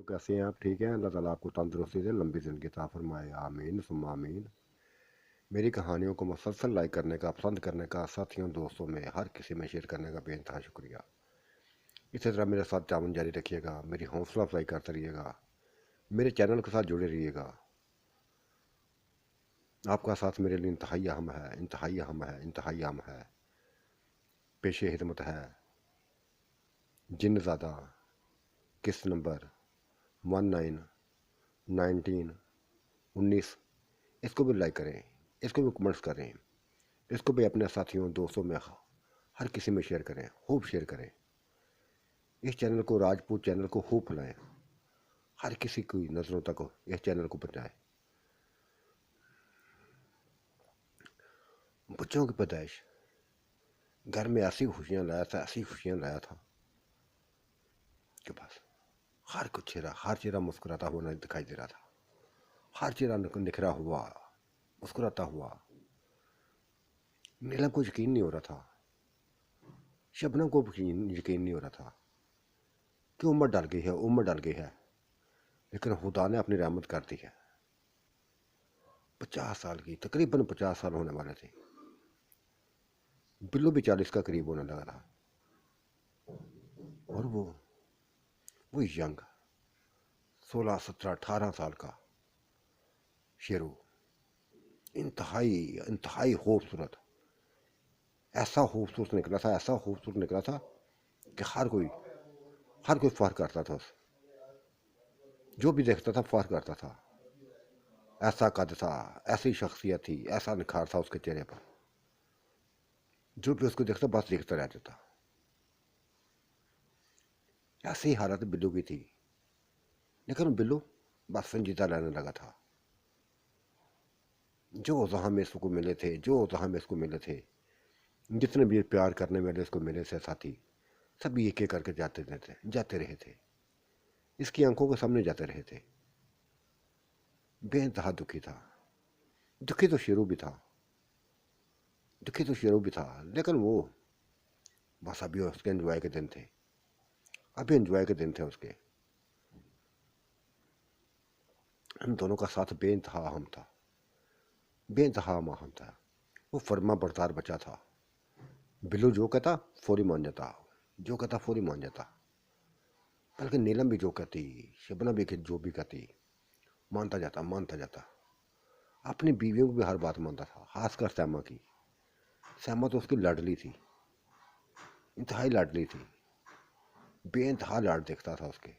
तो कैसे हैं आप? ठीक हैं? अल्लाह ताला आपको तंदुरुस्ती दे, लंबी ज़िंदगी अता फरमाए। आमीन सुम्मा आमीन। मेरी कहानियों को मुसलसल लाइक करने का, पसंद करने का, साथियों दोस्तों में हर किसी में शेयर करने का बेइंतहा शुक्रिया। इसी तरह मेरे साथ ताउन जारी रखिएगा, मेरी हौसला अफजाई करते रहिएगा, मेरे चैनल के साथ जुड़े रहिएगा। आपका साथ मेरे लिए इंतहाई अहम है, इंतहाई अहम है, इंतहाई अहम है। पेशे खिदमत है जिन्नज़ादा, किस्त नंबर 19 19। इसको भी लाइक करें, इसको भी कमेंट्स करें, इसको भी अपने साथियों दोस्तों में हर किसी में शेयर करें, खूब शेयर करें। इस चैनल को, राजपूत चैनल को खूब फैलाएं, हर किसी की नज़रों तक इस चैनल को पहुँचाएं। बच्चों की पैदाइश घर में ऐसी खुशियाँ लाया था, ऐसी खुशियाँ लाया था कि बस हर चेहरा मुस्कुराता हुआ दिखाई दे रहा था। हर चेहरा निखरा हुआ, मुस्कुराता हुआ। नीलम को यकीन नहीं हो रहा था, शबनम को यकीन नहीं हो रहा था कि उम्र डल गई है, उम्र डल गई है। लेकिन खुदा ने अपनी रहमत कर दी है। 50 साल की, तकरीबन 50 साल होने वाले थे। बिल्लू भी 40 का करीब होने लगा था। और वो यंग 16 17 18 साल का शेरू, इंतहाई इंतहाई खूबसूरत, ऐसा खूबसूरत निकला था, ऐसा खूबसूरत निकला था कि हर कोई फख्र करता था उस, जो भी देखता था फख्र करता था। ऐसा कद था, ऐसी शख्सियत थी, ऐसा निखार था उसके चेहरे पर, जो भी उसको देखता बस देखता रहता था। ऐसी हालत बिल्लू की थी। लेकिन बिल्लू बस संजीदा लेने लगा था। जो जहाँ में इसको मिले थे, जो जहाँ में इसको मिले थे, जितने भी प्यार करने वाले इसको मिले थे साथी, सभी एक एक करके जाते रहे थे, इसकी आंखों के सामने जाते रहे थे। बेइंतहा दुखी था। दुखी तो शेरू भी था, दुखी तो शेरू भी था। लेकिन वो बस अभी उसके एंजॉय के दिन थे, अभी एंजॉय के दिन थे उसके। हम दोनों का साथ बेइंतहा अहम था, बेइंतहा अहम था। वो फर्मा बरदार बचा था। बिल्लू जो कहता फौरी मान जाता, जो कहता फौरी मान जाता। बल्कि नीलम भी जो कहती, शबना भी जो भी कहती, मानता जाता, मानता जाता। अपनी बीवियों को भी हर बात मानता था, खासकर सैमा की। सैमा तो उसकी लाडली थी, इंतहाई लाडली थी। बेइंतहा लाड देखता था उसके।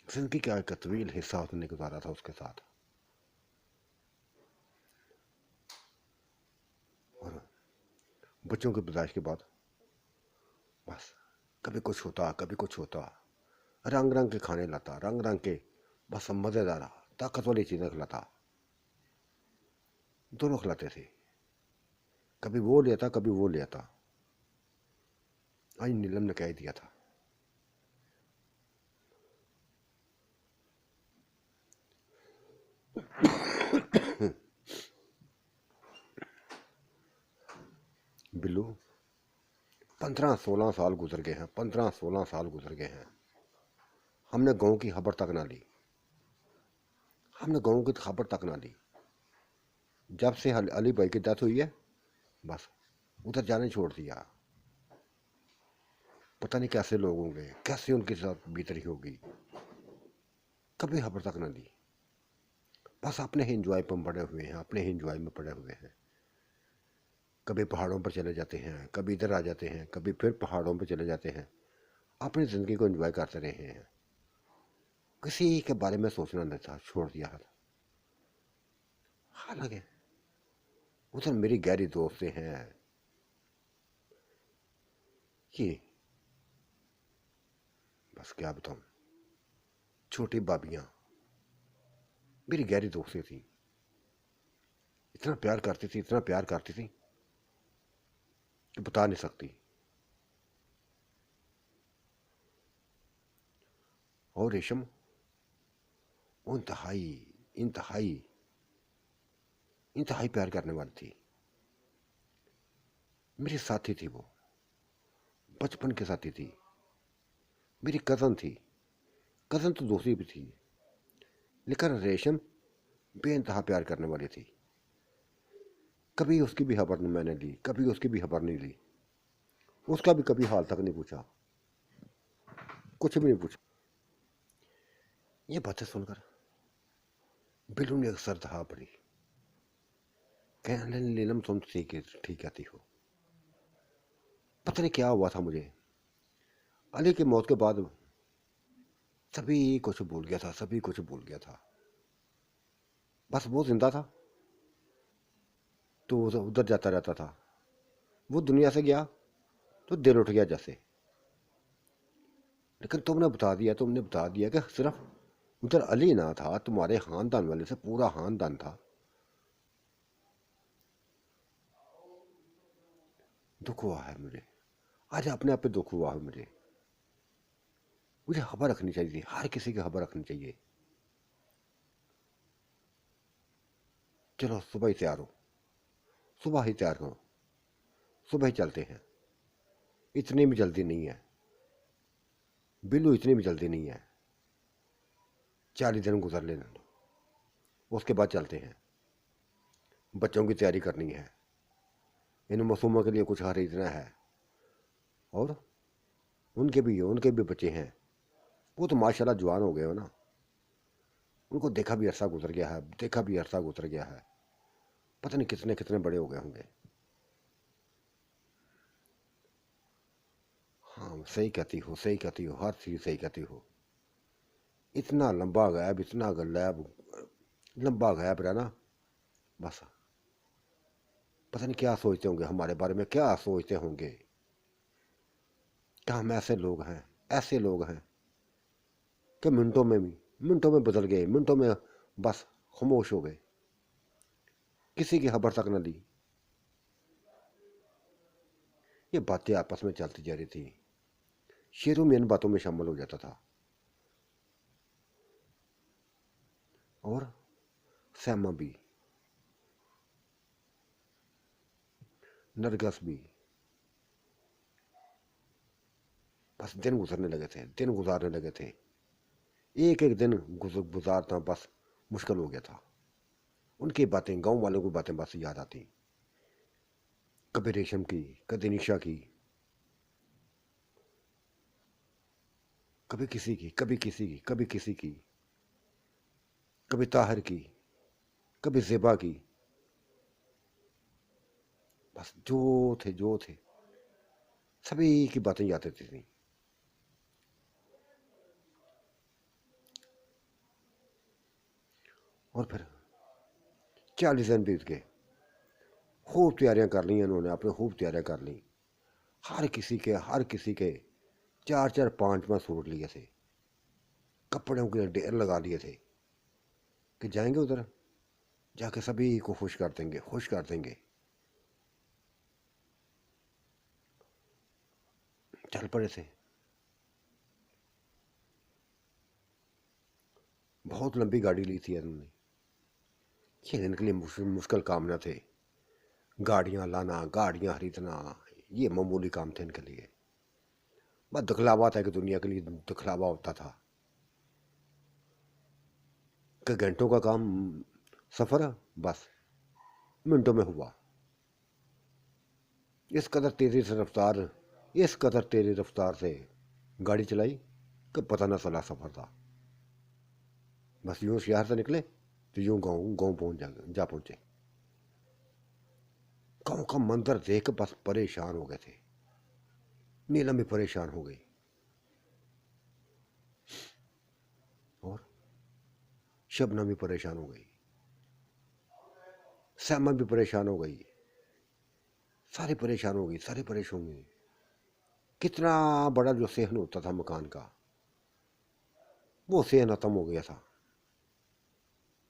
जिंदगी का एक तवील हिस्सा उसने गुजारा था उसके साथ। और बच्चों की पैदाइश के बाद बस कभी कुछ होता, कभी कुछ होता। रंग रंग के खाने लाता, रंग रंग के, बस मज़ेदार ताकत वाली चीज़ें खिलाता। दोनों खिलाते थे, कभी वो लेता, कभी वो लेता। आज नीलम ने कह दिया था, बिल्लू 15 16 साल गुजर गए हैं, 15 16 साल गुजर गए हैं। हमने गाँव की खबर तक ना ली, हमने गाँव की खबर तक ना ली। जब से अली भाई की डेथ हुई है, बस उधर जाने छोड़ दिया। पता नहीं कैसे लोग होंगे, कैसे उनके साथ बीतरी होगी, कभी खबर तक ना ली। बस अपने ही इंजॉय पर पड़े हुए हैं, अपने ही इंजॉय में पड़े हुए हैं। कभी पहाड़ों पर चले जाते हैं, कभी इधर आ जाते हैं, कभी फिर पहाड़ों पर चले जाते हैं। अपनी ज़िंदगी को एंजॉय करते रहे हैं। किसी के बारे में सोचना नहीं था, छोड़ दिया था। हालांकि उधर मेरी गहरी दोस्तें हैं कि बस क्या बताऊं, छोटी भाभियाँ मेरी गहरी दोस्तें थी। इतना प्यार करती थी, इतना प्यार करती थी कि बता नहीं सकती। और रेशम वो इंतहाई इंतहाई इंतहाई प्यार करने वाली थी। मेरी साथी थी वो, बचपन की साथी थी, मेरी कज़न थी। कज़न तो दूसरी भी थी, लेकिन रेशम बेइंतहा प्यार करने वाली थी। कभी उसकी भी खबर मैंने ली, कभी उसकी भी खबर नहीं ली, उसका भी कभी हाल तक नहीं पूछा, कुछ भी नहीं पूछा। ये बातें सुनकर बिल्लू ने अक्सर दहा पड़ी। कहने लगी, नीलम तुम ठीक ठीक कहती हो। पता नहीं क्या हुआ था मुझे। अली की मौत के बाद सभी कुछ भूल गया था, सभी कुछ भूल गया था। बस वो जिंदा था तो उधर जाता रहता था, वो दुनिया से गया तो दिल उठ गया जैसे। लेकिन तुमने बता दिया कि सिर्फ उधर अली ना था, तुम्हारे खानदान वाले से पूरा खानदान था। दुख हुआ है मुझे, आज अपने आप पे दुख हुआ है मुझे। मुझे खबर रखनी चाहिए, हर किसी की खबर रखनी चाहिए। चलो सुबह ही तैयार हो, सुबह ही तैयार हो, सुबह ही चलते हैं। इतनी भी जल्दी नहीं है बिल्लू, इतनी भी जल्दी नहीं है। 40 दिन गुजर लेने दो, उसके बाद चलते हैं। बच्चों की तैयारी करनी है, इन मासूमों के लिए कुछ खरीदना है। और उनके भी बच्चे हैं, वो तो माशाल्लाह जवान हो गए हो ना। उनको देखा भी अरसा गुजर गया है, देखा भी अरसा गुजर गया है। पता नहीं कितने कितने बड़े हो गए होंगे। हाँ सही कहती हो, सही कहती हो, हर चीज़ सही कहती हो। इतना लंबा गैप, इतना गैप, लंबा गैप रहना, बस पता नहीं क्या सोचते होंगे हमारे बारे में, क्या सोचते होंगे कि हम ऐसे लोग हैं कि मिनटों में बदल गए, मिनटों में बस खामोश हो गए, किसी की खबर तक न ली। ये बातें आपस में चलती जा रही थी। शेरू में इन बातों में शामिल हो जाता था, और सैमा भी, नरगस भी। बस दिन गुजरने लगे थे, दिन गुजारने लगे थे। एक एक दिन गुजारता बस मुश्किल हो गया था। उनकी बातें, गांव वालों की बातें बस याद आती। कभी रेशम की, कभी निशा की, कभी किसी की, कभी किसी की, कभी किसी की, कभी ताहिर की, कभी जेबा की। बस जो थे सभी की बातें याद आती थी। और फिर 40 दिन बीत गए। खूब तैयारियां कर ली उन्होंने, अपने खूब तैयारियां कर ली। हर किसी के 4 4 5 5 सूट लिए थे, कपड़ों के ढेर लगा लिए थे कि जाएंगे उधर, जाके सभी को खुश कर देंगे, खुश कर देंगे। चल पड़े थे। बहुत लंबी गाड़ी ली थी उन्होंने। ये इनके लिए मुश्किल काम न थे। गाड़ियां लाना, गाड़ियां खरीदना, ये मामूली काम थे इनके लिए। बस दिखलावा था कि दुनिया के लिए दिखलावा होता था कि घंटों का काम, सफ़र बस मिनटों में हुआ। इस कदर तेज़ी से रफ्तार, इस कदर तेज़ी रफ्तार से गाड़ी चलाई कि पता न चला सफ़र था। बस यूं शहर से निकले तो यूं गाँव गाँव पहुँच जा पहुँचे। गाँव का मंदिर देख बस परेशान हो गए थे। नीलम भी परेशान हो गई, और शबनम भी परेशान हो गई, सैमा भी परेशान हो गई। सारे परेशान हो गई, सारे परेशान हो गए। कितना बड़ा जो सहन होता था मकान का, वो सहन खत्म हो गया था।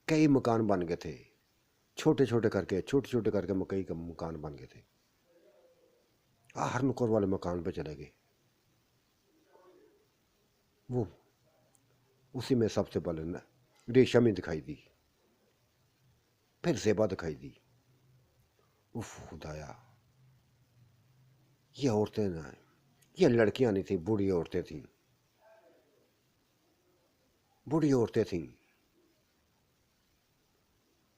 कई मकान बन गए थे, छोटे छोटे करके कई का मकान बन गए थे। हर नुक्कड़ वाले मकान पे चले गए। वो उसी में सबसे पहले न रेशम ही दिखाई दी, फिर जेबा दिखाई दी। उफ खुदाया, ये औरतें ना, ये लड़कियां नहीं थी, बूढ़ी औरतें थीं। बूढ़ी औरतें थीं,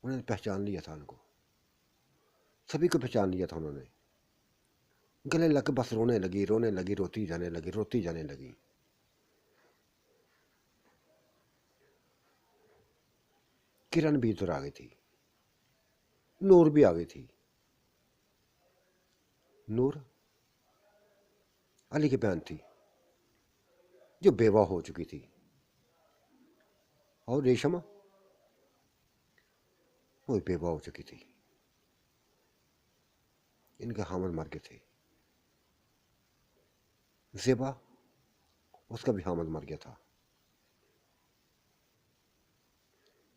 उन्होंने पहचान लिया था उनको, सभी को पहचान लिया था उन्होंने। गले लग बस रोने लगी, रोने लगी, रोती जाने लगी, रोती जाने लगी। किरण भी इधर आ गई थी, नूर भी आ गई थी। नूर अली की बहन थी जो बेवा हो चुकी थी, और रेशम वो बेवा हो चुकी थी। इनके हामद मर गए थे। ज़ेबा, उसका भी हामद मर गया था।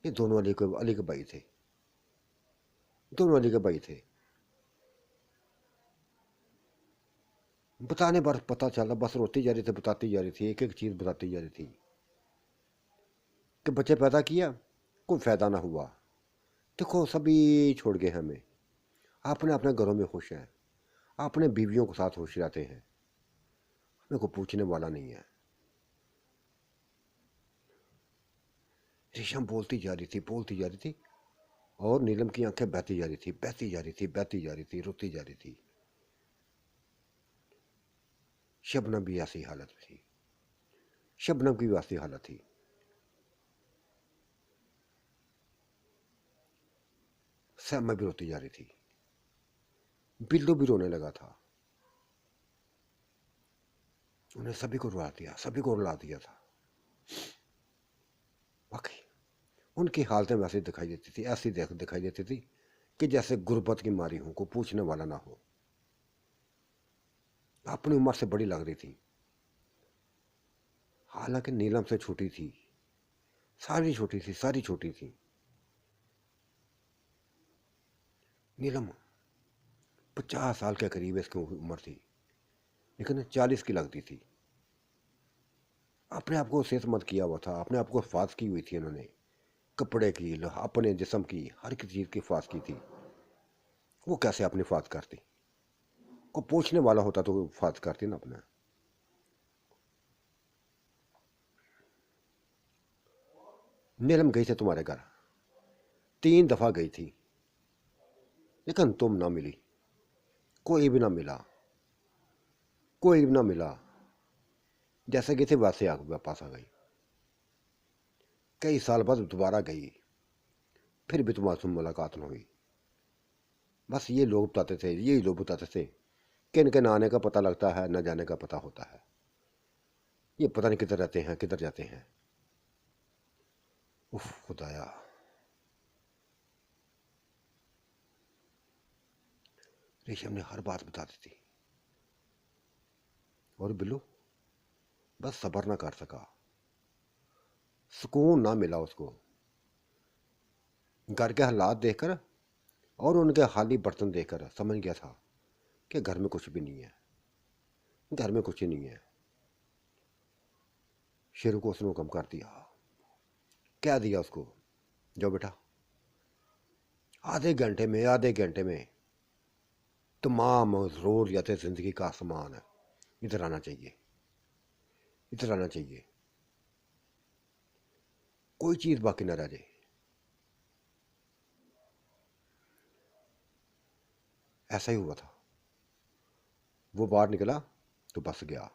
ये दोनों अली के भाई थे, दोनों अली के भाई थे। बताने पर पता चला, बस रोती जा रही थी, बताती जा रही थी, एक एक चीज बताती जा रही थी कि बच्चे पैदा किया, कोई फायदा ना हुआ। देखो सभी छोड़ गए हमें, अपने अपने घरों में खुश हैं, अपने बीवियों के साथ खुश रहते हैं, हमें को पूछने वाला नहीं है। रेशम बोलती जा रही थी, बोलती जा रही थी, और नीलम की आंखें बहती जा रही थी, बहती जा रही थी, बहती जा रही थी, रोती जा रही थी। शबनम भी ऐसी हालत में थी, शबनम की भी ऐसी हालत थी। सैमा भी रोती जा रही थी, बिल्लू भी रोने लगा था। उन्हें सभी को रुला दिया, सभी को रुला दिया था। वाकई उनकी हालतें वैसी दिखाई देती थी, ऐसी दिखाई देती थी कि जैसे गुर्बत की मारी हो, को पूछने वाला ना हो। अपनी उम्र से बड़ी लग रही थी, हालांकि नीलम से छोटी थी, सारी छोटी थी, सारी छोटी थी। नीलम 50 साल के करीब इसकी उम्र थी, लेकिन 40 की लगती थी। अपने आप को सेहतमंद किया हुआ था, अपने आप को हिफाजत की हुई थी इन्होंने, कपड़े की, अपने जिस्म की, हर किसी चीज़ की हिफाजत की थी। वो कैसे अपनी हिफाजत करती, को पूछने वाला होता तो हिफाजत करती ना अपना। नीलम गई थी तुम्हारे घर, 3 दफा गई थी, लेकिन तुम ना मिली, कोई भी ना मिला, कोई भी ना मिला। जैसे गई थी वैसे वापस आ गई। कई साल बाद दोबारा गई, फिर भी तुम्हारी मुलाकात न हुई। बस ये लोग बताते थे, यही लोग बताते थे कि इनके ना आने का पता लगता है, न जाने का पता होता है, ये पता नहीं किधर रहते हैं, किधर जाते हैं। उफ खुदाया। रेशम ने हर बात बता दी थी, और बिल्लू बस सब्र ना कर सका, सुकून ना मिला उसको। घर के हालात देखकर और उनके खाली बर्तन देखकर समझ गया था कि घर में कुछ भी नहीं है, घर में कुछ ही नहीं है। शेरू को उसने हुक्म कर दिया, क्या दिया उसको, जाओ बेटा, आधे घंटे में तमाम ज़रूरियात ज़िंदगी का सामान है, इधर आना चाहिए, इधर आना चाहिए, कोई चीज़ बाकी ना रह जाए। ऐसा ही हुआ था। वो बाहर निकला तो बस गया।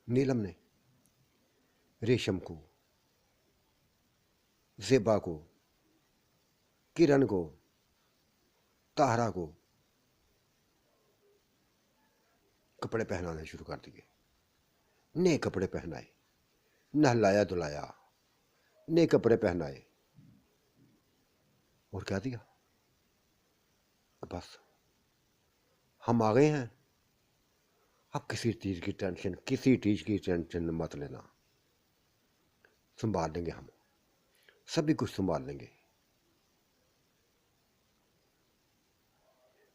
नीलम ने रेशम को, ज़ेबा को, किरण को, ताहरा को कपड़े पहनाने शुरू कर दिए, नए कपड़े पहनाए, नहलाया धुलाया, नए कपड़े पहनाए, और क्या दिया, बस हम आ गए हैं, अब किसी चीज़ की टेंशन मत लेना, संभाल लेंगे हम, सभी कुछ संभाल लेंगे।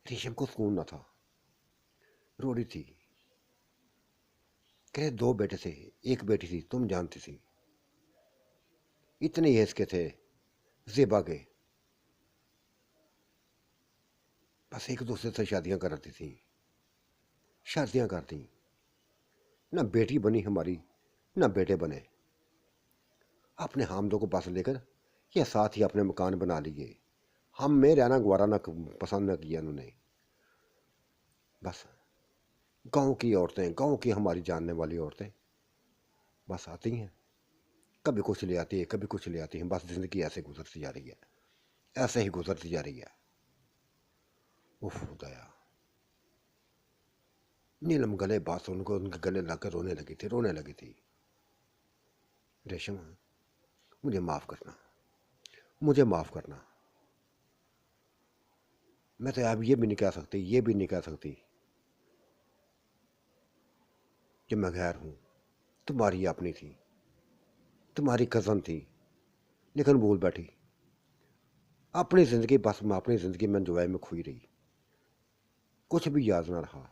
रेशम को सुकून न था, रो रही थी। कहे 2 बेटे थे, एक बेटी थी, तुम जानती थी, इतने एज के थे ज़ेबा के, बस एक दूसरे से शादियां कराती थी, शादियां कर दी, ना बेटी बनी हमारी ना बेटे बने। अपने हामदों को बस लेकर या साथ ही अपने मकान बना लिए। हम में रहना गवारा ना पसंद न किया उन्होंने। बस गांव की औरतें, गांव की हमारी जानने वाली औरतें बस आती हैं, कभी कुछ ले आती है कभी कुछ ले आती हैं। बस जिंदगी ऐसे गुजरती जा रही है, ऐसे ही गुजरती जा रही है। उफ दया। नीलम गले बात सुनकर उनके गले लगकर रोने लगी थी। रेशम, मुझे माफ करना, मुझे माफ करना। मैं तो अब ये भी नहीं कह सकती, ये भी नहीं कह सकती कि मैं गैर हूं। तुम्हारी अपनी थी, तुम्हारी कज़न थी, लेकिन भूल बैठी। अपनी ज़िंदगी बस मैं अपनी ज़िंदगी में एंजॉय में खोई रही, कुछ भी याद ना रहा।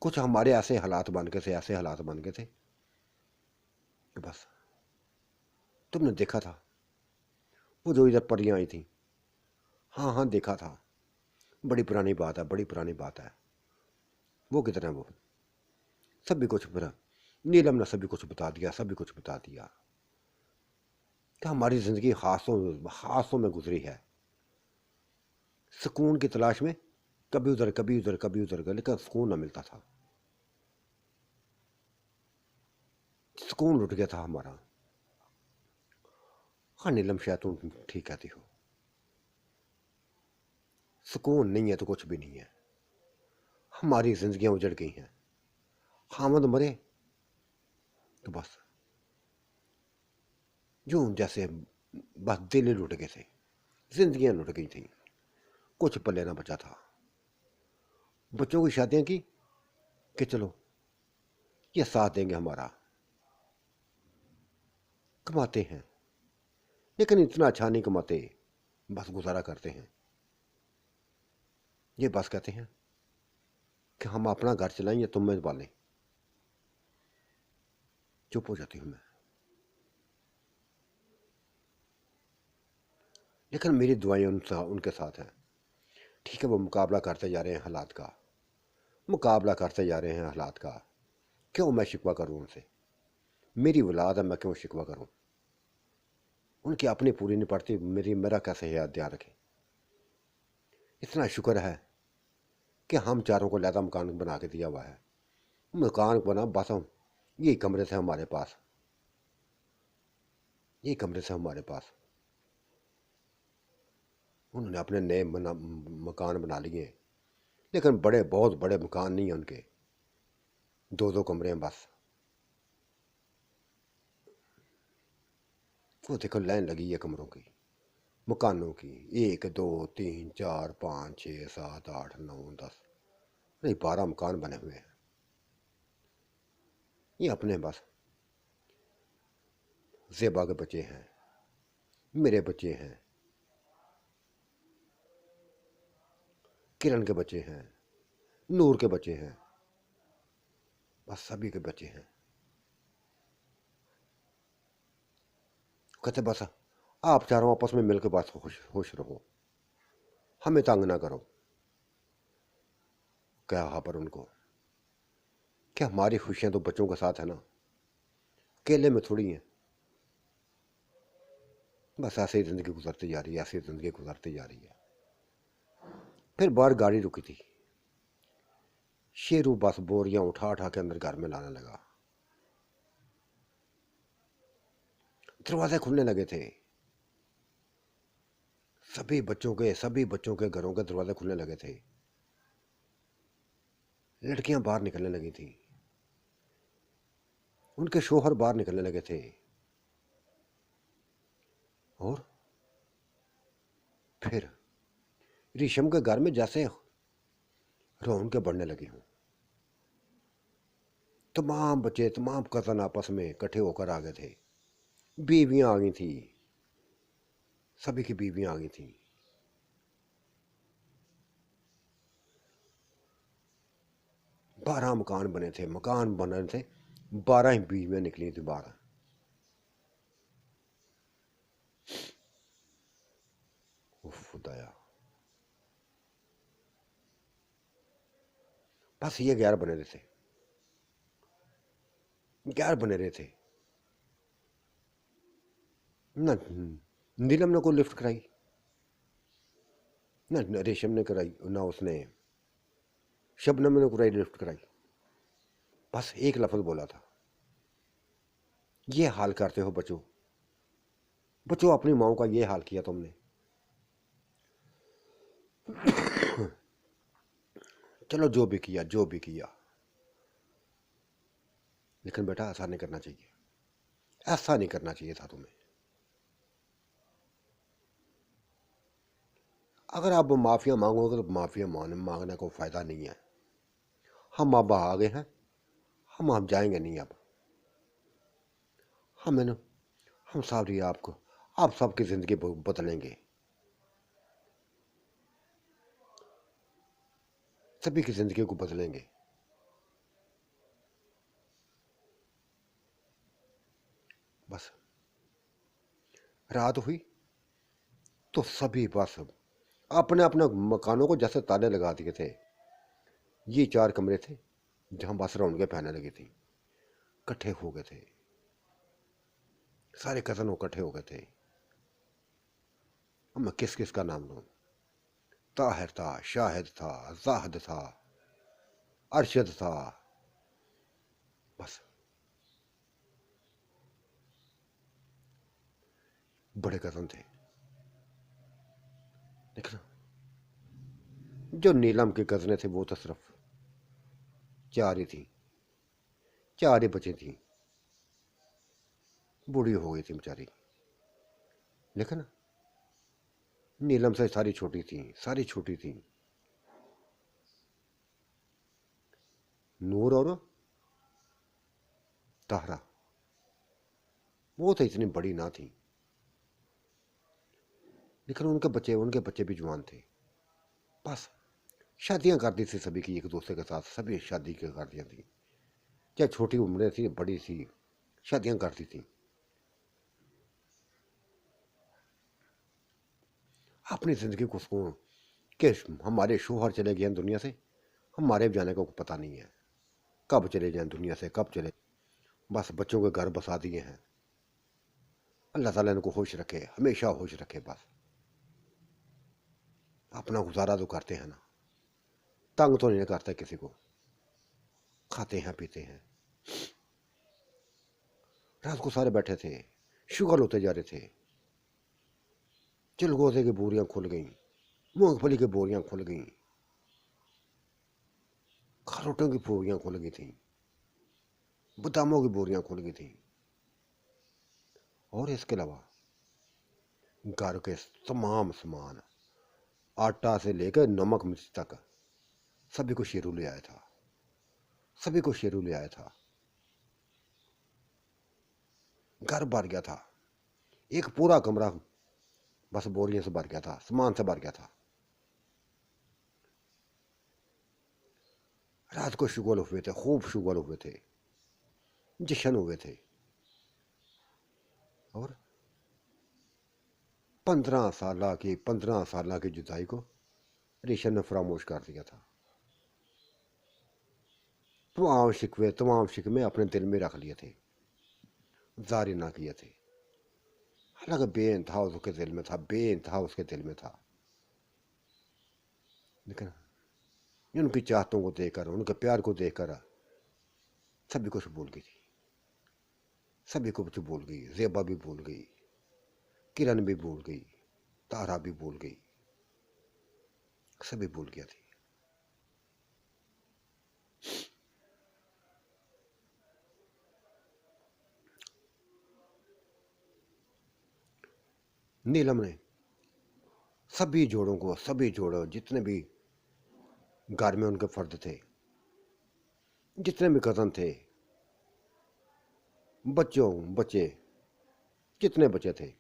कुछ हमारे ऐसे हालात बन गए थे, ऐसे हालात बन गए थे कि बस तुमने देखा था वो जो इधर परियां आई थी। हाँ हाँ देखा था, बड़ी पुरानी बात है, बड़ी पुरानी बात है। वो कितने वो सभी कुछ फिर नीलम ने सभी कुछ बता दिया, सभी कुछ बता दिया कि हमारी ज़िंदगी हादसों में गुजरी है। सुकून की तलाश में कभी उधर कभी उधर कभी उधर गए, लेकिन सुकून ना मिलता था। सुकून लुट गया था हमारा। हाँ नीलम, शायद तुम ठीक कहती हो, सुकून नहीं है तो कुछ भी नहीं है। हमारी जिंदगियां उजड़ गई हैं। हामद मरे तो बस जो जैसे बस दिल ही लुट गए थे, जिंदगियां लुट गई थी, कुछ पल्ले ना बचा था। बच्चों की शादियां की कि चलो ये साथ देंगे हमारा, कमाते हैं लेकिन इतना अच्छा नहीं कमाते, बस गुजारा करते हैं। ये बस कहते हैं कि हम अपना घर चलाएं या तुम में पालें। चुप हो जाती हूं मैं। लेकिन मेरी दुआएं उनके साथ हैं। ठीक है, वो मुकाबला करते जा रहे हैं हालात का, मुकाबला करते जा रहे हैं हालात का। क्यों मैं शिकवा करूं उनसे? मेरी औलाद है, मैं क्यों शिकवा करूं? उनकी अपनी पूरी नहीं पड़ती, मेरा कैसे याद ध्यान रखें? इतना शुक्र है कि हम चारों को लहदा मकान बना के दिया हुआ है। मकान बना बस हम यही कमरे थे हमारे पास, यही कमरे थे हमारे पास। उन्होंने अपने नए मकान बना लिए, लेकिन बड़े बहुत बड़े मकान नहीं हैं उनके, दो दो कमरे हैं बस। वो देखो लाइन लगी है कमरों की, मकानों की। 1 2 3 4 5 6 7 8 9 10, नहीं 12 मकान बने हुए हैं। ये अपने बस ज़ेबा के बच्चे हैं, मेरे बच्चे हैं, किरण के बच्चे हैं, नूर के बच्चे हैं, बस सभी के बच्चे हैं। कहते बस आप चारों आपस में मिलकर बस खुश खुश रहो, हमें तंग ना करो। क्या कहा पर उनको कि हमारी खुशियां तो बच्चों के साथ है ना, केले में थोड़ी हैं। बस ऐसे ही ज़िंदगी गुजरती जा रही है, ऐसी ज़िंदगी गुजरती जा रही है। फिर बाहर गाड़ी रुकी थी। शेरू बस बोरियां उठा उठा के अंदर घर में लाने लगा। दरवाजे खुलने लगे थे, सभी बच्चों के घरों के दरवाजे खुलने लगे थे। लड़कियां बाहर निकलने लगी थी, उनके शोहर बाहर निकलने लगे थे, और फिर रेशम के घर में जैसे रौनकें बढ़ने लगी हूं। तमाम बच्चे, तमाम कज़न आपस में इकट्ठे होकर आ गए थे। बीवियां आ गई थी, सभी की बीवियां आ गई थी। 12 मकान बने थे, मकान बने थे, 12 ही बीवियां निकली थी 12। उफ खुदाया, बस ये 11 बने रहे थे, 11 बने रहे थे। ना नीलम ने कोई लिफ्ट कराई, ना रेशम ने कराई, ना उसने शबनम ने कराई लिफ्ट कराई। बस एक लफ्ज बोला था, ये हाल करते हो बच्चों, बच्चों अपनी माओ का ये हाल किया तुमने। चलो जो भी किया, जो भी किया, लेकिन बेटा ऐसा नहीं करना चाहिए, ऐसा नहीं करना चाहिए था तुम्हें। अगर आप माफिया मांगोगे तो माफिया मांगने को फायदा नहीं है। हम अब आ गए हैं, हम आप जाएंगे नहीं अब। हम ना, हम सारी आपको, आप सबकी जिंदगी बदलेंगे, सभी की जिंदगी को बदलेंगे। बस रात हुई तो सभी बस अपने अपने मकानों को जैसे ताले लगा दिए थे। ये 4 कमरे थे जहां बस रौनकें फैलने लगी थी, इकट्ठे हो गए थे, सारे कजन इकट्ठे हो गए थे। अब मैं किस किस का नाम लूं? ताहिर था, शाहिद था, जाहिद था, अरशद था। बस बड़े कजन थे, लेकिन जो नीलम के कजने थे वो तो सिर्फ 4 ही थी, 4 ही बची थी। बूढ़ी हो गई थी बेचारी, लेकिन नीलम से सारी छोटी थी, सारी छोटी थी। नूर और ताहरा, वो तो इतनी बड़ी ना थी, लेकिन उनके बच्चे भी जवान थे। बस शादियां कर दी थी सभी की एक दूसरे के साथ, सभी शादी के कर दिया थी, चाहे छोटी उम्र थी बड़ी थी, शादियां करती थी। अपनी जिंदगी को सुकून कि हमारे शोहर चले गए हैं दुनिया से, हमारे भी जाने का पता नहीं है, कब चले जाएं दुनिया से, कब चले। बस बच्चों के घर बसा दिए हैं, अल्लाह ताला इनको खुश रखे, हमेशा खुश रखे। बस अपना गुजारा तो करते हैं ना, तंग तो नहीं करते किसी को, खाते हैं पीते हैं। रात को सारे बैठे थे, शुगर होते जा रहे थे। चिलगोजे की बोरियां खुल गईं, मूंगफली की बोरियां खुल गईं, खरोटों की बोरियां खुल गई थी, बादामों की बोरियां खुल गई थी। और इसके अलावा घर के तमाम सामान, आटा से लेकर नमक मिर्च तक, सभी को शेरू ले आया था, सभी को शेरू ले आया था। घर भर गया था, एक पूरा कमरा बस बोरियों से भर गया था, सामान से भर गया था। रात को शुगल हुए थे, खूब शुगल हुए थे, जश्न हुए थे। और 15 साल की जुदाई को रेशम ने फरामोश कर दिया था। तमाम शिकवे अपने दिल में रख लिए थे, जारी ना किए थे। हालांकि बेइंतहा उसके दिल में था, बेइंतहा उसके दिल में था, लेकिन उनकी चाहतों को देखकर, उनके प्यार को देखकर सभी कुछ भूल गई थी, सभी कुछ भूल गई। जेबा भी भूल गई, किरण भी भूल गई, तारा भी भूल गई, सभी भूल गया थी। नीलम ने सभी जोड़ों जितने भी घर में उनके फर्द थे, जितने भी कजन थे, बच्चे जितने बच्चे थे,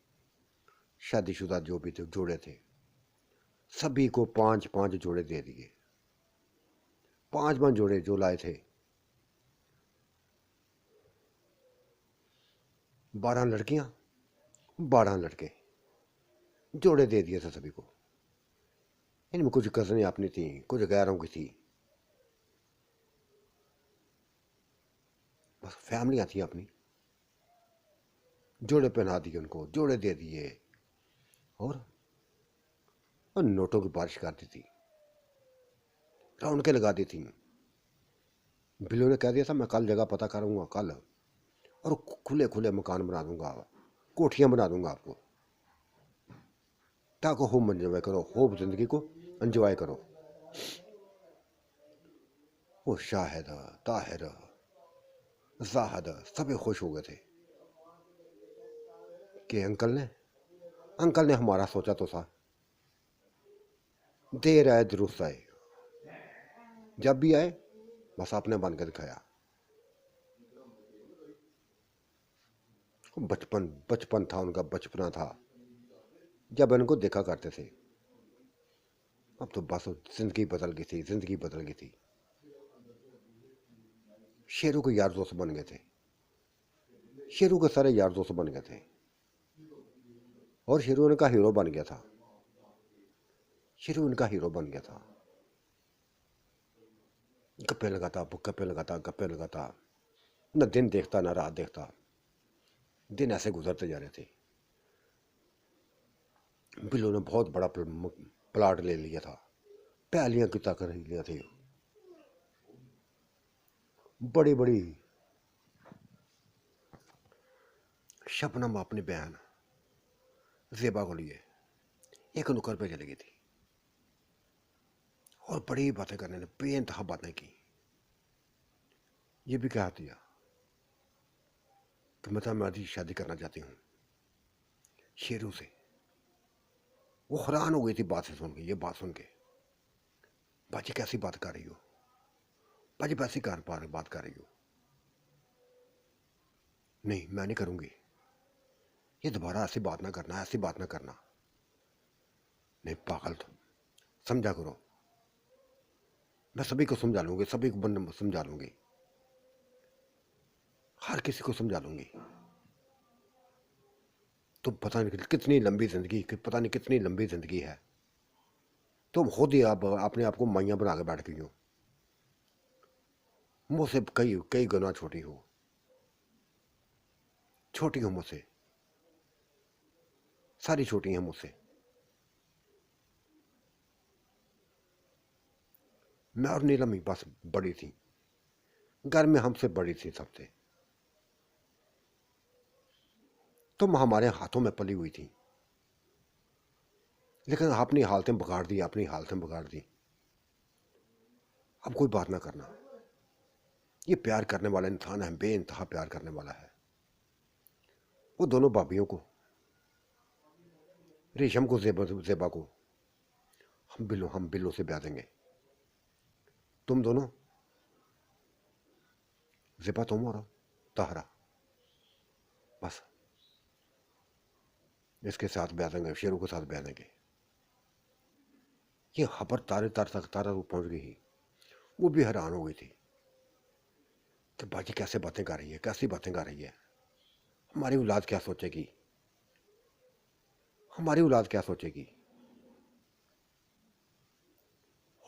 शादीशुदा जो भी थे, जोड़े थे, सभी को 5-5 जोड़े दे दिए। 5-5 जोड़े जो लाए थे, 12 लड़कियां, 12 लड़के, जोड़े दे दिए थे सभी को। इनमें कुछ कजनें अपनी थी, कुछ गैरों की थी। बस फैमिलियाँ थी अपनी, जोड़े पहना दिए उनको, जोड़े दे दिए, और नोटों की बारिश कर दी थी, रौनकें लगा दी थी। बिल्लू ने कह दिया था मैं कल जगह पता करूँगा कल, और खुले खुले मकान बना दूंगा, कोठियाँ बना दूंगा आपको, ताकि खूब एंजॉय करो, खूब जिंदगी को एंजॉय करो। वो शाहिद, ताहिर, जाहिद सभी खुश हो गए थे कि अंकल ने हमारा सोचा तो था। देर आए दुरुस्त आए, जब भी आए बस आपने बन के दिखाया। बचपन बचपन था उनका, बचपना था जब इनको देखा करते थे। अब तो बस जिंदगी बदल गई थी, जिंदगी बदल गई थी। शेरू के यार दोस्त बन गए थे, शेरू के सारे यार दोस्त बन गए थे, और शेरू उनका हीरो बन गया था, शेरू उनका हीरो बन गया था। गप्पे लगाता, गप्पे लगाता, गप्पे लगाता, न दिन देखता न रात देखता, दिन ऐसे गुजरते जा रहे थे। बिल्लू ने बहुत बड़ा प्लाट ले लिया था, पहलियां की ताकत लिया थे, बड़ी बड़ी। शबनम अपनी बहन जेबा को लिए एक नुक्कड़ पे चली गई थी, और बड़ी बातें करने ने, बेइंतहा बातें की। ये भी कहा दिया कि मैं आज शादी करना चाहती हूँ शेरू से। वो हैरान हो गई थी बात से सुन के, ये बात सुन के, बाजी कैसी बात कर रही हो, बाजी वैसी बात कर रही हो, नहीं मैं नहीं करूंगी, ये दोबारा ऐसी बात ना करना, ऐसी बात ना करना। नहीं पागल, तो समझा करो, मैं सभी को समझा लूंगी, सभी को समझा लूंगी, हर किसी को समझा लूंगी। तुम पता नहीं कितनी लंबी जिंदगी, पता नहीं कितनी लंबी जिंदगी है, तुम खुद ही आप अपने आप को मैया बना के बैठ गई हो, मुझसे कई कई गुना छोटी हो मुझसे, सारी छोटी हैं मुझसे। मैं और नीलम ही बस बड़ी थी, घर में हमसे बड़ी थी सबसे। तुम हमारे हाथों में पली हुई थी, लेकिन अपनी हालतें बिगाड़ दी, अपनी हालतें बिगाड़ दी। अब कोई बात ना करना, ये प्यार करने वाला इंसान है, बेइंतहा प्यार करने वाला है। वो दोनों भाभीियों को, रेशम को, जेबा को, हम बिल्लो से ब्याह देंगे। तुम दोनों, जेबा तुम और ताहरा, बस इसके साथ ब्याह देंगे, शेरू के साथ ब्याह देंगे। ये खबर तारा तक पहुंच गई। वो भी हैरान हो गई थी कि बाजी कैसे बातें कर रही है, कैसी बातें कर रही है, हमारी औलाद क्या सोचेगी, हमारी औलाद क्या सोचेगी।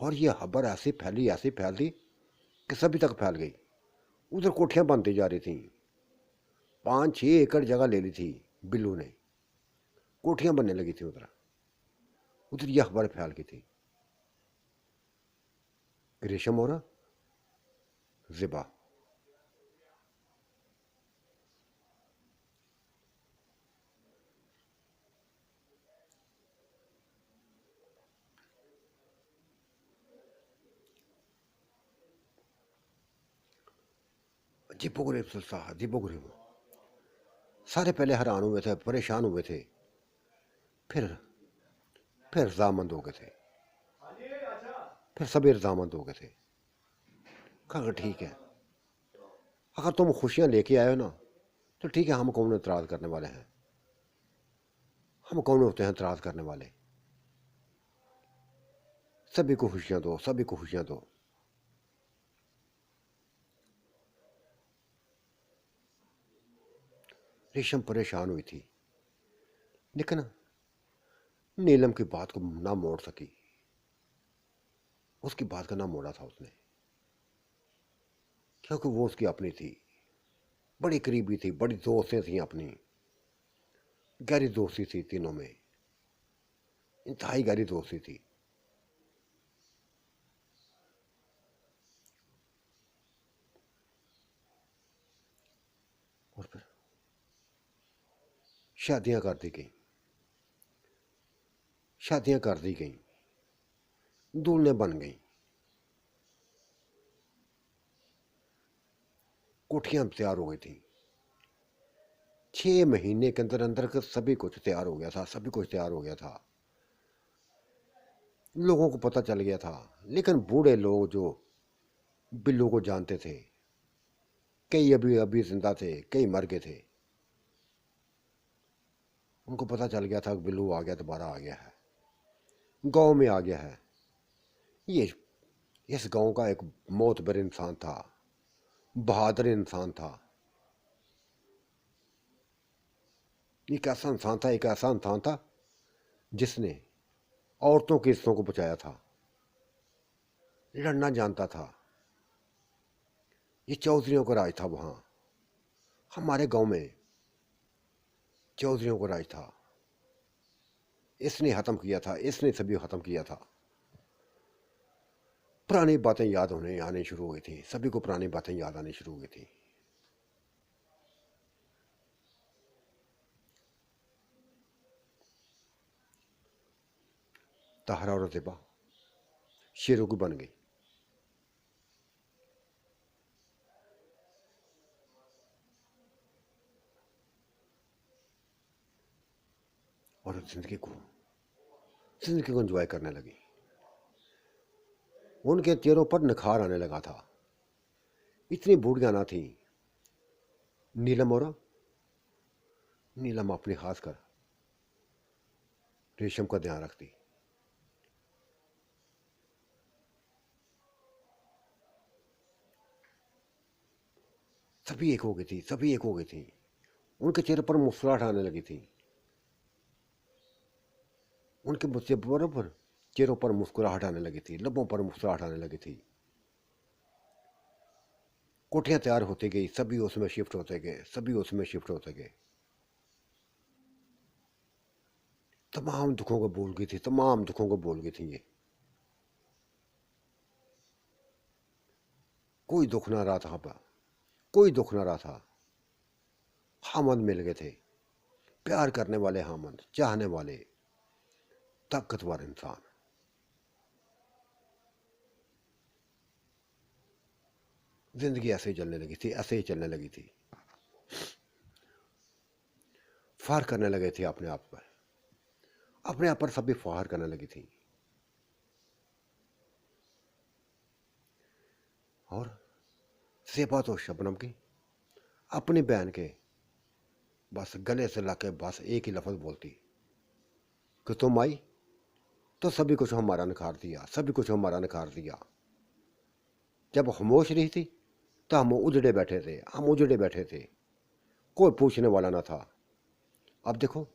और ये खबर ऐसी फैल दी कि सभी तक फैल गई। उधर कोठियां बनती जा रही थी, 5-6 एकड़ जगह ले ली थी बिल्लू ने, कोठियां बनने लगी थी उधर। उधर यह खबर फैल गई थी, रेशम और जिबा, अजीबो गरीब सिलसिला, अजीबो गरीब। सारे पहले हैरान हुए थे, परेशान हुए थे, फिर फिर रजामंद हो गए थे, फिर सभी रजामंद हो गए थे। कहा ठीक है, अगर तुम खुशियां लेके आए हो ना, तो ठीक है, हम कौन एतराज़ करने वाले हैं, हम कौन होते हैं एतराज़ करने वाले। सभी को खुशियां दो, सभी को खुशियां दो। रेशम परेशान हुई थी, लेकिन नीलम की बात को ना मोड़ सकी, उसकी बात का ना मोड़ा था उसने, क्योंकि वो उसकी अपनी थी, बड़ी करीबी थी, बड़ी दोस्तें थी अपनी, गहरी दोस्ती थी तीनों में, इंतहाई गहरी दोस्ती थी। और फिर शादियां कर दी गई, शादियां कर दी गई, दूल्हे बन गई, कोठियां तैयार हो गई थी। 6 महीने के अंदर अंदर का सभी कुछ तैयार हो गया था, सभी कुछ तैयार हो गया था, लोगों को पता चल गया था। लेकिन बूढ़े लोग जो बिल्लू को जानते थे, कई अभी अभी जिंदा थे, कई मर गए थे, उनको पता चल गया था कि बिल्लू आ गया, दोबारा आ गया है, गांव में आ गया है। ये इस गांव का एक मोतबर इंसान था, बहादुर इंसान था, एक ऐसा इंसान था, एक ऐसा इंसान था जिसने औरतों की इज्जतों को बचाया था, लड़ना जानता था। ये चौधरियों का राज था वहां, हमारे गांव में चौधरियों का राज था। इसने खत्म किया था, इसने सभी खत्म किया था। पुरानी बातें याद होने आनी शुरू हो गई थी, सभी को पुरानी बातें याद आनी शुरू हो गई थी। ताहरा और ज़ेबा शेरों की बन गई, और जिंदगी को एंजॉय करने लगी। उनके चेहरों पर निखार आने लगा था। इतनी बूढ़ियां ना थी। नीलम और नीलम अपनी खास कर रेशम का ध्यान रखती। सभी एक हो गई थी, सभी एक हो गई थी। उनके चेहरे पर मुस्कुराहट आने लगी थी, उनके मुझसे बराबर चेहरों पर मुस्कुराहट आने लगी थी, लबों पर मुस्कुराहट आने लगी थी। कोठियां तैयार होती गई, सभी उसमें शिफ्ट होते गए, सभी उसमें शिफ्ट होते गए। तमाम दुखों को भूल गई थी, तमाम दुखों को भूल गई थी ये। कोई दुख ना रहा था अब, कोई दुख ना रहा था। हामद मिल गए थे, प्यार करने वाले हामद, चाहने वाले, ताकतवर इंसान। जिंदगी ऐसे ही चलने लगी थी, ऐसे ही चलने लगी थी। फार करने लगे थे अपने आप पर, अपने आप पर सभी फार करने लगी थी। और सेबा तो शबनम की अपनी बहन के बस गले से लाके बस एक ही लफ्ज बोलती कि तुम आई तो सभी कुछ हमारा निखार दिया, सभी कुछ हमारा निखार दिया। जब खामोश रही थी तो हम उजड़े बैठे थे, हम उजड़े बैठे थे, कोई पूछने वाला ना था। अब देखो,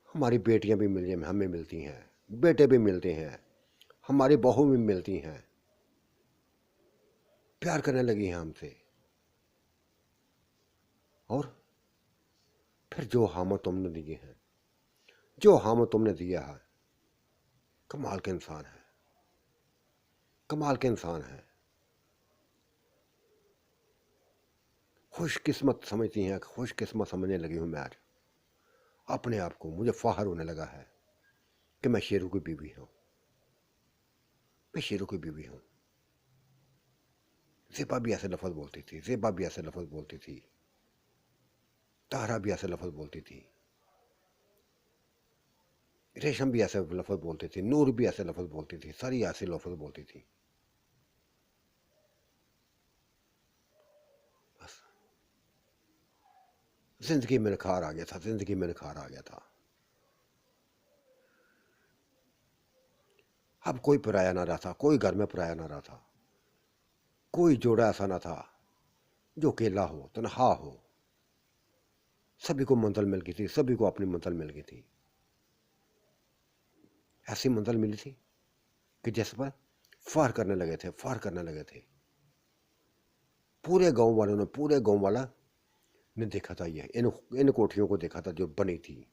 हमारी बेटियां भी मिल हमें मिलती हैं, बेटे भी मिलते हैं, हमारी बहू भी मिलती हैं, प्यार करने लगी हैं हमसे। और फिर जो हामत तुमने दिए हैं, जो हामत तुमने दिया है, कमाल के इंसान है, कमाल के इंसान है। खुशकिस्मत समझती हैं, खुशकिस्मत समझने लगी हूं मैं आज। अपने आप को मुझे फाहर होने लगा है कि मैं शेरों की बीवी हूं, मैं शेरों की बीवी हूं। ज़ेबा भी ऐसे लफ्ज बोलती थी, ज़ेबा भी ऐसे लफ्ज बोलती थी, तारा भी ऐसे लफ्ज बोलती थी, रेशम भी ऐसे लफ्ज बोलती थी, नूर भी ऐसे लफ्ज बोलती थी, सारी ऐसे लफ्ज बोलती थी। बस जिंदगी में निखार आ गया था, जिंदगी में निखार आ गया था। अब कोई पराया ना रहा था, कोई घर में पराया ना रहा था। कोई जोड़ा ऐसा ना था जो अकेला हो, तनहा हो। सभी को मंजिल मिल गई थी, सभी को अपनी मंजिल मिल गई थी। ऐसी मंजिल मिली थी कि जिस पर फार करने लगे थे, फार करने लगे थे। पूरे गांव वालों ने, पूरे गांव वाला ने देखा था ये, इन कोठियों को देखा था जो बनी थी,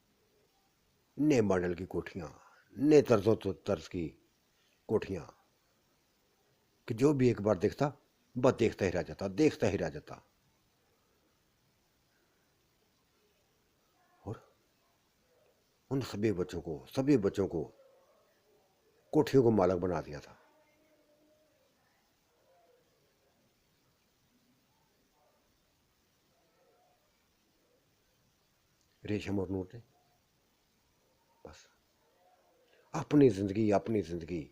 नए मॉडल की कोठियां, नए तर्जों तो तर्ज की कोठियां, कि जो भी एक बार देखता बस देखता ही रह जाता, देखता ही रह जाता। और उन सभी बच्चों को कोठियों को मालक बना दिया था। रेशम और नूर ने बस अपनी जिंदगी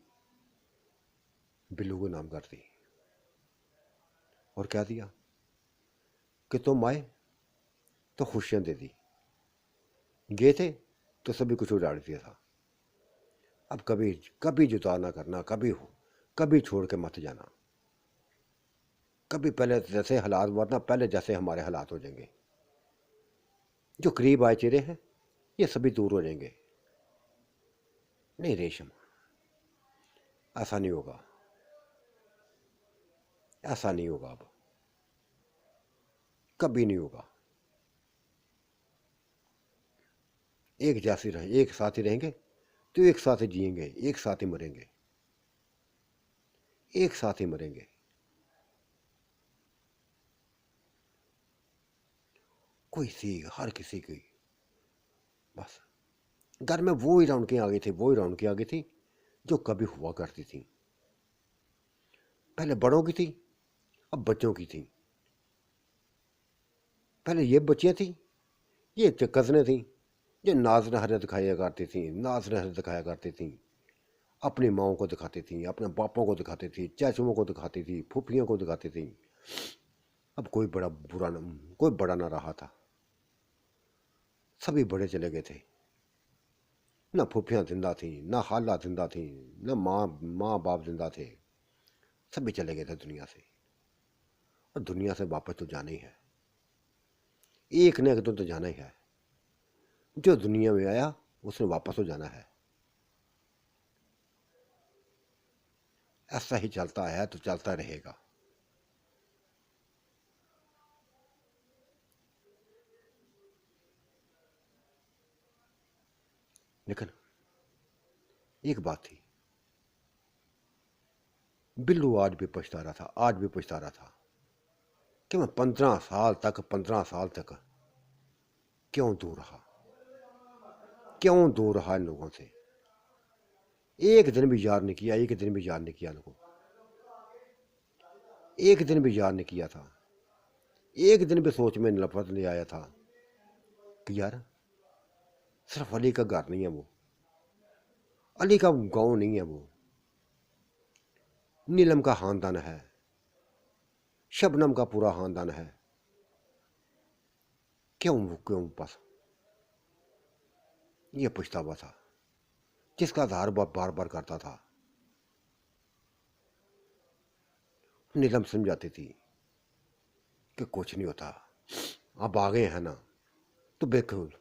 बिल्लू को नाम कर दी। और क्या दिया कि तुम आए तो खुशियां दे दी, गए थे तो सभी कुछ उजाड़ दिया था। अब कभी कभी जुदा ना करना, कभी छोड़ के मत जाना। कभी पहले जैसे हालात वरना पहले जैसे हमारे हालात हो जाएंगे। जो करीब आए चेहरे हैं ये सभी दूर हो जाएंगे। नहीं रेशम, ऐसा नहीं होगा, ऐसा नहीं होगा, अब कभी नहीं होगा। एक जैसे रहे, एक साथ ही रहेंगे तो एक साथ ही जिएंगे, एक साथ ही मरेंगे, एक साथ ही मरेंगे। कोई सी हर किसी की बस घर में वो ही रौनकें आ गई थी, वो ही रौनकें आ गई थी जो कभी हुआ करती थी। पहले बड़ों की थी, अब बच्चों की थी। पहले ये बच्चियां थी, ये कज़नें थी जो नाज नहरें दिखाया करती थी, नाज नहरें दिखाया करती थी, अपनी माओं को दिखाती थी, अपने बापों को दिखाती थी, चाचुओं को दिखाती थी, फूफियों को दिखाती थी। अब कोई बड़ा ना रहा था, सभी बड़े चले गए थे। ना फूफियाँ जिंदा थी, ना खाला जिंदा थी, ना माँ बाप जिंदा थे, सभी चले गए थे दुनिया से। और दुनिया से वापस तो जाना ही है, एक न एक दिन तो जाना ही है। जो दुनिया में आया उसने वापस तो जाना है। ऐसा ही चलता है तो चलता रहेगा। लेकिन एक बात थी, बिल्लू आज भी पछता रहा था, आज भी पछता रहा था कि मैं 15 साल तक क्यों दूर रहा, क्यों दूर रहा इन लोगों से। एक दिन भी याद नहीं किया, एक दिन भी याद नहीं किया इनको, एक दिन भी याद नहीं किया था, एक दिन भी सोच में नफरत ले आया था कि यार सिर्फ अली का घर नहीं है वो, अली का गांव नहीं है वो, नीलम का खानदान है, शबनम का पूरा खानदान है। क्यों बस ये पछतावा था जिसका आधार बार बार करता था। नीलम समझाती थी कि कुछ नहीं होता, अब आ गए हैं ना तो बिल्कुल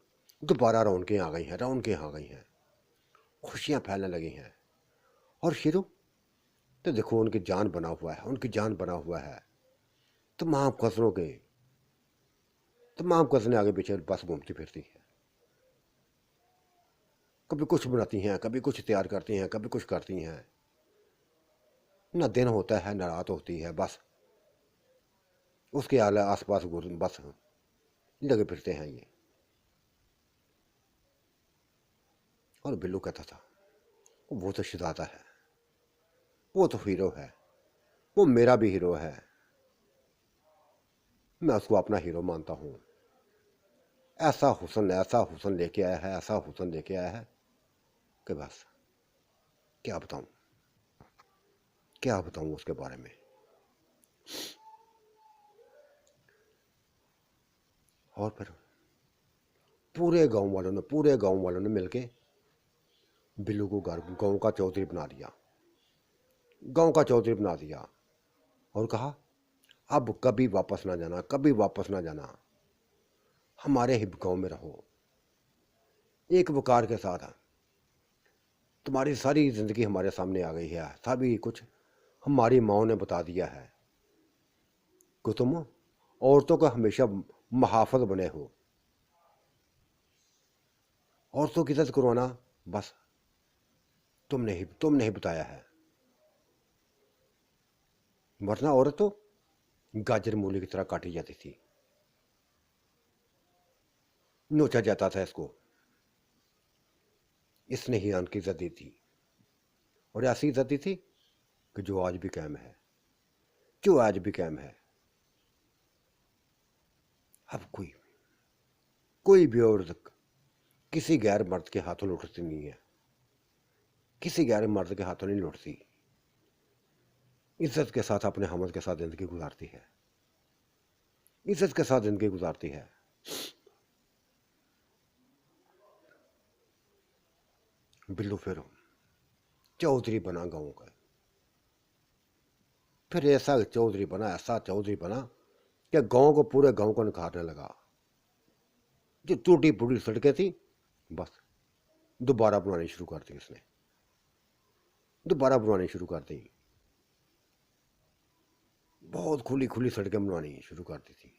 दोबारा रौनकें आ गई हैं, रौनकें आ गई हैं, खुशियां फैलने लगी हैं। और शुरू तो देखो उनकी जान बना हुआ है, उनकी जान बना हुआ है। तमाम कज़नों के तमाम कज़नें आगे पीछे बस घूमती फिरती हैं, कभी कुछ बनाती हैं, कभी कुछ तैयार करती हैं, कभी कुछ करती हैं। ना दिन होता है ना रात होती है, बस उसके आस पास बस लगे फिरते हैं ये। और बिल्लू कहता था वो तो शहजादा है, वो तो हीरो है, वो मेरा भी हीरो है, मैं उसको अपना हीरो मानता हूँ। ऐसा हुस्न लेके आया है, ऐसा हुस्न लेके आया है कि बस क्या बताऊँ, क्या बताऊँ उसके बारे में। और फिर पूरे गांव वालों ने मिलके बिल्लू को गांव का चौधरी बना दिया, गांव का चौधरी बना दिया। और कहा अब कभी वापस ना जाना, कभी वापस ना जाना, हमारे ही गांव में रहो। एक वकार के साथ तुम्हारी सारी जिंदगी हमारे सामने आ गई है, सभी कुछ हमारी माओ ने बता दिया है। कि तुम औरतों का हमेशा महाफज बने हो, औरतों की इज्जत करवाना बस तुमने ही बताया है। वरना औरत तो गाजर मूली की तरह काटी जाती थी, नोचा जाता था इसको, इसने ही आन की इज्जत दी थी। और ऐसी इज्जत दी थी कि जो आज भी कायम है, जो आज भी कायम है। अब कोई भी औरत किसी गैर मर्द के हाथों लौटती नहीं है, किसी गैर मर्द के हाथों नहीं लौटती, इज्जत के साथ अपने हमद के साथ जिंदगी गुजारती है, इज्जत के साथ जिंदगी गुजारती है। बिल्लू फिर चौधरी बना गांव का, फिर ऐसा चौधरी बना, ऐसा चौधरी बना कि गांव को, पूरे गांव को निखारने लगा। जो टूटी फूटी सड़कें थी बस दोबारा बनानी शुरू कर दी इसने, दोबारा बनानी शुरू कर दी। बहुत खुली खुली सड़कें बनवानी शुरू कर दी थी।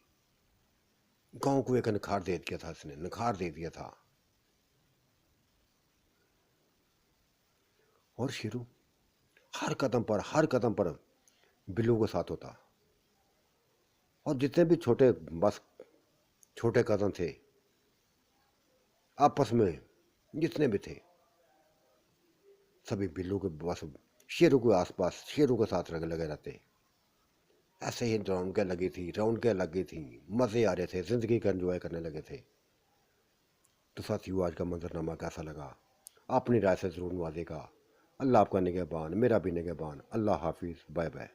गांव को एक निखार दे दिया था इसने, निखार दे दिया था। और शेरू हर कदम पर बिल्लू के साथ होता। और जितने भी बस छोटे कदम थे आपस में, जितने भी थे सभी बिल्लू के बस शेरू के आसपास, शेरू के साथ लगे रहते। ऐसे ही रौनकें लगी थी, मजे आ रहे थे, जिंदगी का एंजॉय करने लगे थे। तो साथियों, आज का मंजरनामा कैसा लगा अपनी राय से जरूर नवाजेगा। अल्लाह आपका निगहबान, मेरा भी निगहबान। अल्लाह हाफिज, बाय बाय।